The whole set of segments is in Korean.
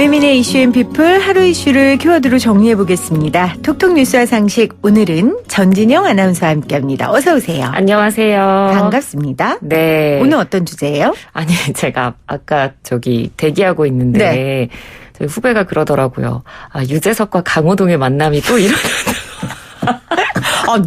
김혜민의 이슈앤피플 하루 이슈를 키워드로 정리해보겠습니다. 톡톡 뉴스와 상식, 오늘은 전진영 아나운서와 함께합니다. 어서 오세요. 안녕하세요. 반갑습니다. 네. 오늘 어떤 주제예요? 아니 제가 아까 대기하고 있는데 네. 저희 후배가 그러더라고요. 아, 유재석과 강호동의 만남이 또 이런.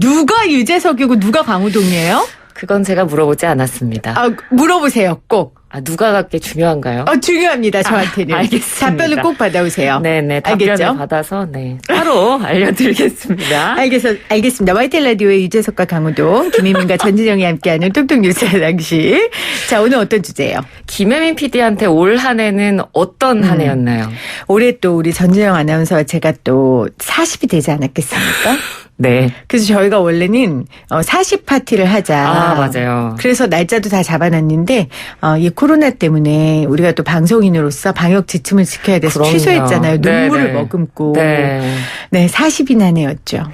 누가 유재석이고 누가 강호동이에요? 그건 제가 물어보지 않았습니다. 물어보세요, 꼭. 누가 그렇게 중요한가요? 중요합니다, 저한테는. 알겠습니다. 답변을 꼭 받아오세요. 네네. 답변을 알겠죠? 받아서 따로 알려드리겠습니다. 알겠습니다. YTN 라디오의 유재석과 강호동, 김혜민과 전진영이 함께하는 톡톡 뉴스 당시. 자, 오늘 어떤 주제예요? 김혜민 PD한테 올 한 해는 어떤 한 해였나요? 올해 또 우리 전진영 아나운서와 제가 또 40이 되지 않았겠습니까? 네. 그래서 저희가 원래는 40 파티를 하자. 맞아요. 그래서 날짜도 다 잡아놨는데 이 코로나 때문에 우리가 또 방송인으로서 방역 지침을 지켜야 돼서 그럼요. 취소했잖아요. 눈물을 네네. 머금고. 네. 네, 40인 한 해였죠.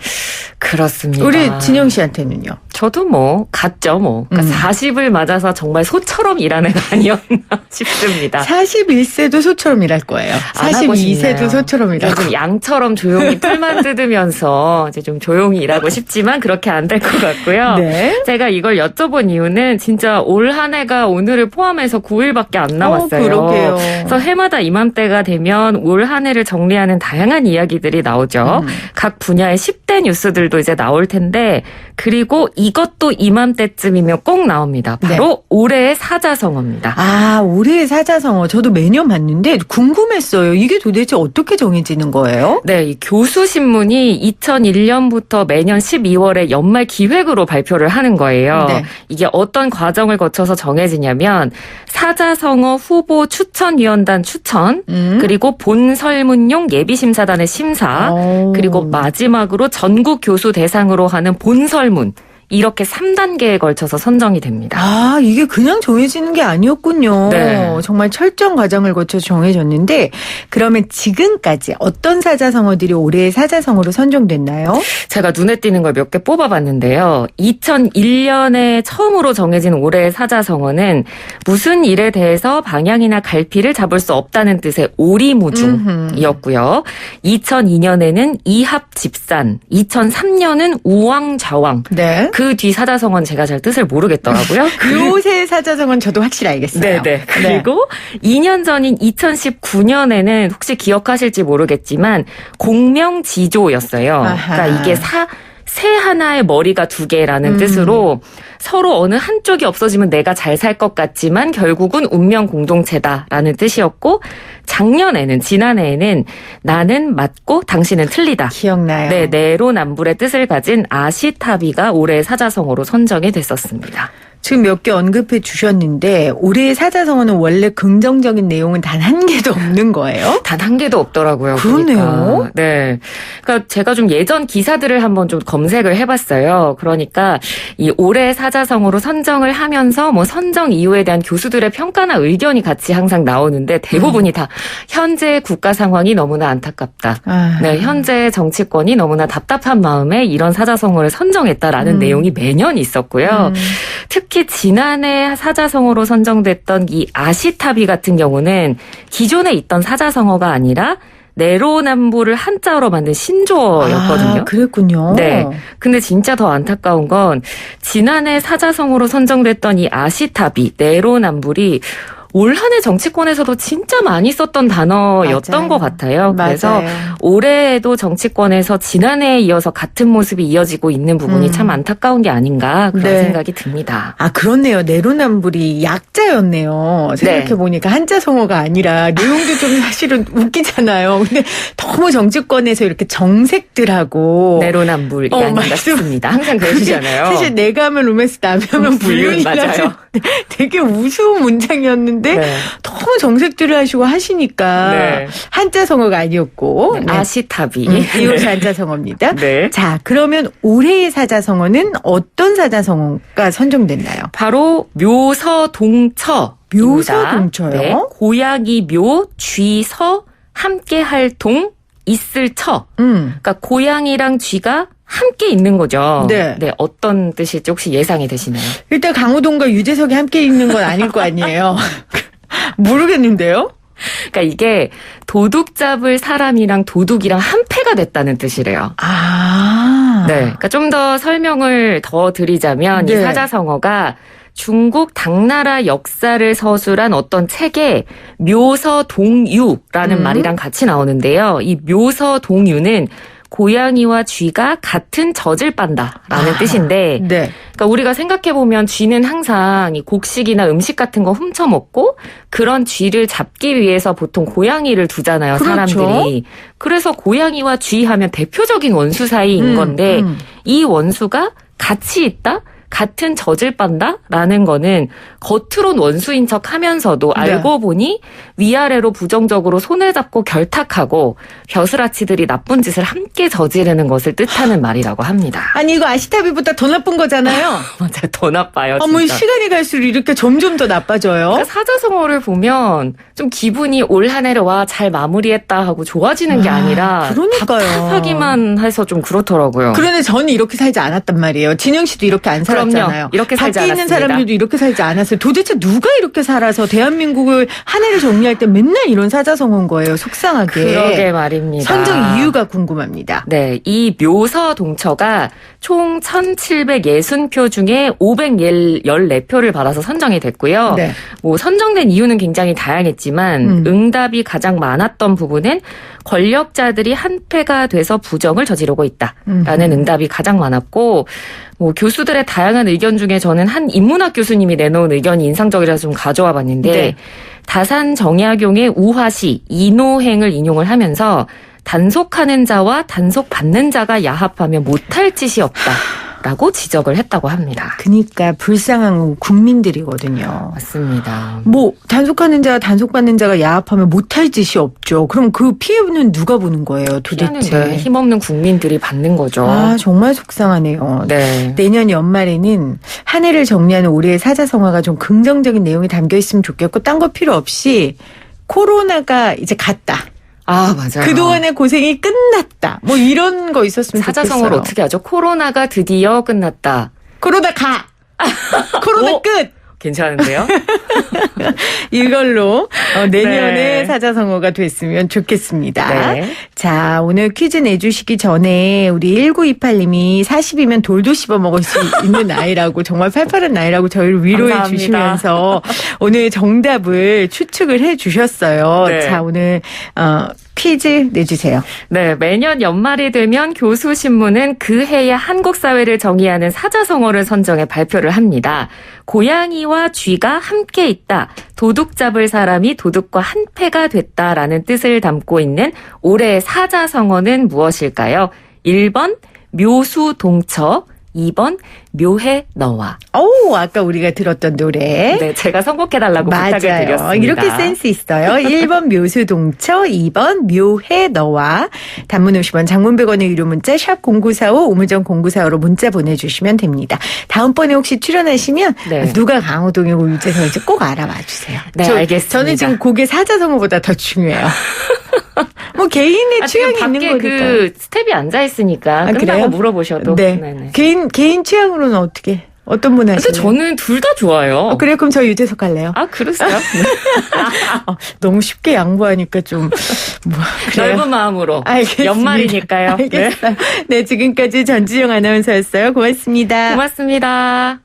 그렇습니다. 우리 진영 씨한테는요? 저도 같죠. 그러니까 40을 맞아서 정말 소처럼 일하는 아니었나 싶습니다. 41세도 소처럼 일할 거예요. 안 하고 42세도 싶네요. 소처럼 일할 좀 거예요. 양처럼 조용히 풀만 뜯으면서 이제 좀 조용히 일하고 싶지만 그렇게 안 될 것 같고요. 네. 제가 이걸 여쭤본 이유는 진짜 올 한 해가 오늘을 포함해서 9일밖에 안 남았어요. 그러게요. 그래서 해마다 이맘때가 되면 올 한 해를 정리하는 다양한 이야기들이 나오죠. 각 분야의 10대 뉴스들도 이제 나올 텐데 그리고 이것도 이맘때쯤이면 꼭 나옵니다. 바로 올해의 사자성어입니다. 올해의 사자성어. 저도 매년 봤는데 궁금했어요. 이게 도대체 어떻게 정해지는 거예요? 네, 이 교수신문이 2001년부터 매년 12월에 연말 기획으로 발표를 하는 거예요. 네. 이게 어떤 과정을 거쳐서 정해지냐면 사자성어 후보 추천위원단 추천, 그리고 본설문용 예비심사단의 심사, 그리고 마지막으로 전국 교수 대상으로 하는 본설문. 이렇게 3단계에 걸쳐서 선정이 됩니다. 이게 그냥 정해지는 게 아니었군요. 네. 정말 철저한 과정을 거쳐 정해졌는데 그러면 지금까지 어떤 사자성어들이 올해의 사자성어로 선정됐나요? 제가 눈에 띄는 걸 몇 개 뽑아봤는데요. 2001년에 처음으로 정해진 올해의 사자성어는 무슨 일에 대해서 방향이나 갈피를 잡을 수 없다는 뜻의 오리무중이었고요. 2002년에는 이합집산, 2003년은 우왕좌왕. 네. 그 뒤 사자성어는 제가 잘 뜻을 모르겠더라고요. 요새 사자성어는 저도 확실히 알겠어요. 네네. 그리고 2년 전인 2019년에는 혹시 기억하실지 모르겠지만 공명지조였어요. 그러니까 이게 새 하나의 머리가 두 개라는 뜻으로 서로 어느 한쪽이 없어지면 내가 잘 살 것 같지만 결국은 운명 공동체다라는 뜻이었고 지난해에는 나는 맞고 당신은 틀리다. 기억나요. 네, 내로남불의 뜻을 가진 아시타비가 올해의 사자성어로 선정이 됐었습니다. 지금 몇 개 언급해 주셨는데 올해의 사자성어는 원래 긍정적인 내용은 단 한 개도 없는 거예요? 단 한 개도 없더라고요. 그러네요. 보니까. 네. 그러니까 제가 좀 예전 기사들을 한번 좀 검색을 해봤어요. 그러니까 이 올해 사자성어로 선정을 하면서 선정 이유에 대한 교수들의 평가나 의견이 같이 항상 나오는데 대부분이 다 현재 국가 상황이 너무나 안타깝다. 네, 현재 정치권이 너무나 답답한 마음에 이런 사자성어를 선정했다라는 내용이 매년 있었고요. 특히 지난해 사자성어로 선정됐던 이 아시타비 같은 경우는 기존에 있던 사자성어가 아니라 내로남불을 한자어로 만든 신조어였거든요. 그랬군요. 네. 근데 진짜 더 안타까운 건 지난해 사자성어로 선정됐던 이 아시타비, 내로남불이 올 한 해 정치권에서도 진짜 많이 썼던 단어였던 맞아요. 것 같아요. 그래서 맞아요. 올해에도 정치권에서 지난해에 이어서 같은 모습이 이어지고 있는 부분이 참 안타까운 게 아닌가 그런 네. 생각이 듭니다. 그렇네요. 내로남불이 약자였네요. 생각해보니까 한자성어가 아니라 내용도 좀 사실은 웃기잖아요. 근데 너무 정치권에서 이렇게 정색들하고 내로남불이 아닌가 싶습니다. 항상 그러시잖아요. 사실 내가 하면 로맨스 남이 하면 불륜이라고 맞아요. 되게 우스운 문장이었는데 너무 정색들을 하시고 하시니까 한자성어가 아니었고 아시타비. 이것이 한자성어입니다. 네. 자, 그러면 올해의 사자성어는 어떤 사자성어가 선정됐나요? 바로 묘서동처. 묘서동처요? 네. 고양이 묘, 쥐서, 함께할 동, 있을 처. 그러니까 고양이랑 쥐가 함께 있는 거죠. 네. 어떤 뜻일지 혹시 예상이 되시나요? 일단 강호동과 유재석이 함께 있는 건 아닐 거 아니에요. 모르겠는데요? 그러니까 이게 도둑 잡을 사람이랑 도둑이랑 한패가 됐다는 뜻이래요. 아. 네. 그러니까 좀 더 설명을 더 드리자면 이 네. 사자성어가 중국 당나라 역사를 서술한 어떤 책에 묘서동유라는 말이랑 같이 나오는데요. 이 묘서동유는 고양이와 쥐가 같은 젖을 빤다라는 뜻인데, 네. 그러니까 우리가 생각해보면 쥐는 항상 이 곡식이나 음식 같은 거 훔쳐먹고 그런 쥐를 잡기 위해서 보통 고양이를 두잖아요, 그렇죠. 사람들이. 그래서 고양이와 쥐 하면 대표적인 원수 사이인 건데 이 원수가 같이 있다? 같은 젖을 빤다라는 거는 겉으론 원수인 척 하면서도 네. 알고 보니 위아래로 부정적으로 손을 잡고 결탁하고 벼슬아치들이 나쁜 짓을 함께 저지르는 것을 뜻하는 말이라고 합니다. 아니 이거 아시타비보다 더 나쁜 거잖아요. 맞아요. 더 나빠요. 어머 진짜. 시간이 갈수록 이렇게 점점 더 나빠져요. 그러니까 사자성어를 보면 좀 기분이 올 한 해를 와 잘 마무리했다 하고 좋아지는 게 아니라 그러니까요. 답답하기만 해서 좀 그렇더라고요. 그런데 저는 이렇게 살지 않았단 말이에요. 진영 씨도 이렇게 안 살았잖아요. 그럼요. 이렇게 살지 밖에 있는 않았습니다. 사람들도 이렇게 살지 않았어요. 도대체 누가 이렇게 살아서 대한민국을 한 해를 정리할 때 맨날 이런 사자성어인 거예요. 속상하게. 그러게 말입니다. 선정 이유가 궁금합니다. 네, 이 묘서동처가 총 1760표 중에 514표를 받아서 선정이 됐고요. 네. 뭐 선정된 이유는 굉장히 다양했지만 응답이 가장 많았던 부분은 권력자들이 한패가 돼서 부정을 저지르고 있다라는 응답이 가장 많았고 뭐 교수들의 다양한 의견 중에 저는 한 인문학 교수님이 내놓은 의견이 인상적이라서 좀 가져와 봤는데 네. 다산 정약용의 우화시 이노행을 인용을 하면서 단속하는 자와 단속받는 자가 야합하면 못할 짓이 없다라고 지적을 했다고 합니다. 그러니까 불쌍한 국민들이거든요. 맞습니다. 뭐 단속하는 자, 단속받는 자가 야합하면 못할 짓이 없죠. 그럼 그 피해는 누가 보는 거예요, 피해는 도대체? 힘없는 국민들이 받는 거죠. 아 정말 속상하네요. 네. 내년 연말에는 한 해를 정리하는 올해의 사자성어가 좀 긍정적인 내용이 담겨 있으면 좋겠고 딴 거 필요 없이 코로나가 이제 갔다. 아, 맞아요. 그동안의 고생이 끝났다. 뭐 이런 거 있었으면 사자성어를 좋겠어요. 어떻게 하죠? 코로나가 드디어 끝났다. 코로나 가. 코로나 오! 끝. 괜찮은데요? 이걸로 내년에 네. 사자성어가 됐으면 좋겠습니다. 네. 자, 오늘 퀴즈 내주시기 전에 우리 1928님이 40이면 돌도 씹어 먹을 수 있는 나이라고 정말 팔팔한 나이라고 저희를 위로해 감사합니다. 주시면서 오늘 정답을 추측을 해 주셨어요. 네. 자, 오늘 퀴즈 내주세요. 네, 매년 연말이 되면 교수신문은 그 해의 한국 사회를 정의하는 사자성어를 선정해 발표를 합니다. 고양이와 쥐가 함께 있다. 도둑 잡을 사람이 도둑과 한패가 됐다라는 뜻을 담고 있는 올해의 사자성어는 무엇일까요? 1번 묘수동처, 2번 묘해 너와. 오, 아까 우리가 들었던 노래. 네, 제가 선곡해달라고 부탁을 맞아요. 드렸습니다. 이렇게 센스 있어요. 1번 묘수동처, 2번 묘해 너와. 단문 50원, 장문 100원의 유료 문자 샵 0945, 우무정 0945로 문자 보내주시면 됩니다. 다음번에 혹시 출연하시면 네. 누가 강호동이고 유재석인지 꼭 알아봐 주세요. 네, 알겠습니다. 저는 지금 그게 사자성어보다 더 중요해요. 뭐 개인의 취향이 지금 있는 밖에 거니까. 그 스텝이 앉아 있으니까 아, 끝나고 그래요? 물어보셔도. 네. 네네. 개인 취향으로는 어떻게? 어떤 분 근데 하시나요? 저는 둘 다 좋아요. 그래요? 그럼 저 유재석 할래요. 아, 그러세요? 네. 너무 쉽게 양보하니까 좀 뭐, 그래요? 넓은 마음으로. 알겠습니다. 연말이니까요. 네. 알겠어요. 네, 지금까지 전지영 아나운서였어요. 고맙습니다. 고맙습니다.